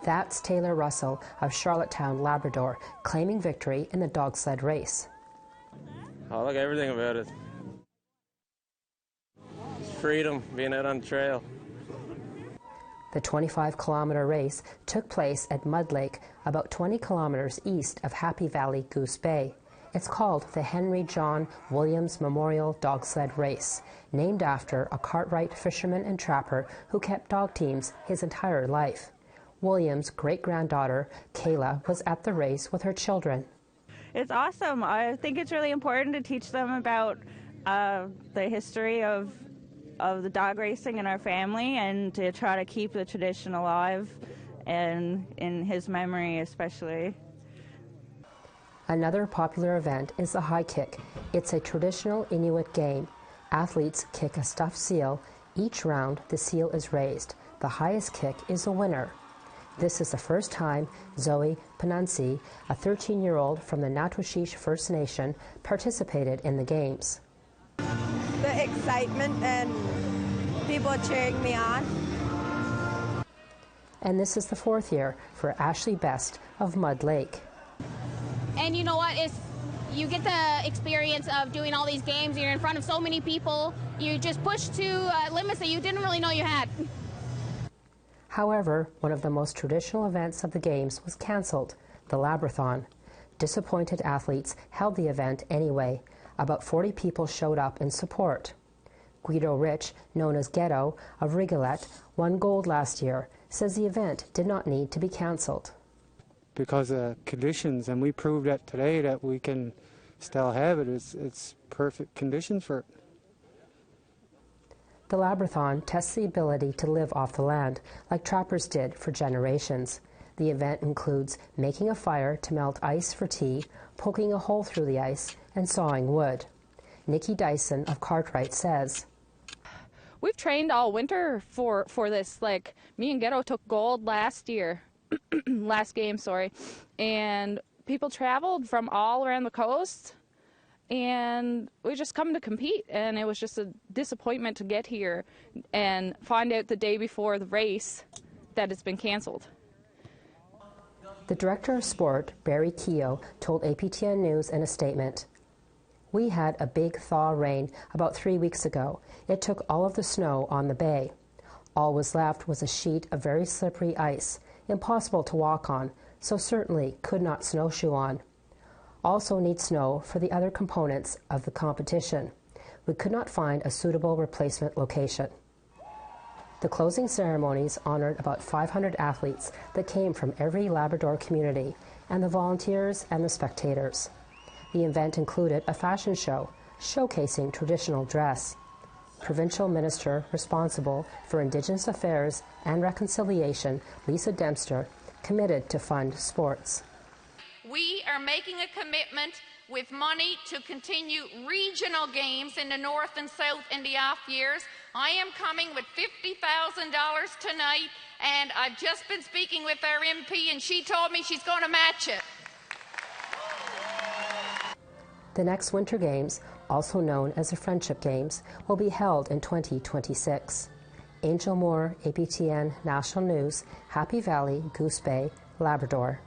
That's Taylor Russell of Charlottetown, Labrador, claiming victory in the dog sled race. I like everything about it. It's freedom, being out on the trail. The 25-kilometer race took place at Mud Lake, about 20 kilometers east of Happy Valley, Goose Bay. It's called the Henry John Williams Memorial Dog Sled Race, named after a Cartwright fisherman and trapper who kept dog teams his entire life. Williams' great-granddaughter, Kayla, was at the race with her children. It's awesome. I think it's really important to teach them about the history of the dog racing in our family and to try to keep the tradition alive and in his memory especially. Another popular event is the high kick. It's a traditional Inuit game. Athletes kick a stuffed seal. Each round, the seal is raised. The highest kick is the winner. This is the first time Zoe Panunsi, a 13-year-old from the Natwashish First Nation, participated in the games. The excitement and people cheering me on. And this is the fourth year for Ashley Best of Mud Lake. And you know what? You get the experience of doing all these games. You're in front of so many people. You just push to limits that you didn't really know you had. However, one of the most traditional events of the Games was cancelled, the Labrathon. Disappointed athletes held the event anyway. About 40 people showed up in support. Guido Rich, known as Ghetto, of Rigolet, won gold last year, says the event did not need to be cancelled. Because of conditions, and we proved that today that we can still have it. It's perfect conditions for it. The Labrathon tests the ability to live off the land, like trappers did for generations. The event includes making a fire to melt ice for tea, poking a hole through the ice, and sawing wood. Nikki Dyson of Cartwright says, "We've trained all winter for this. Like, me and Ghetto took gold last year, last game, sorry, and people traveled from all around the coast. And we just come to compete, and it was just a disappointment to get here and find out the day before the race that it's been canceled." The director of sport, Barry Keogh, told APTN News in a statement, "We had a big thaw rain about 3 weeks ago. It took all of the snow on the bay. All was left was a sheet of very slippery ice, impossible to walk on, so certainly could not snowshoe on. Also need snow for the other components of the competition. We could not find a suitable replacement location." The closing ceremonies honored about 500 athletes that came from every Labrador community, and the volunteers and the spectators. The event included a fashion show showcasing traditional dress. Provincial Minister responsible for Indigenous Affairs and Reconciliation, Lisa Dempster, committed to fund sports. We are making a commitment with money to continue regional games in the north and south in the off years. I am coming with $50,000 tonight, and I've just been speaking with our MP, and she told me she's going to match it. The next Winter Games, also known as the Friendship Games, will be held in 2026. Angel Moore, APTN National News, Happy Valley, Goose Bay, Labrador.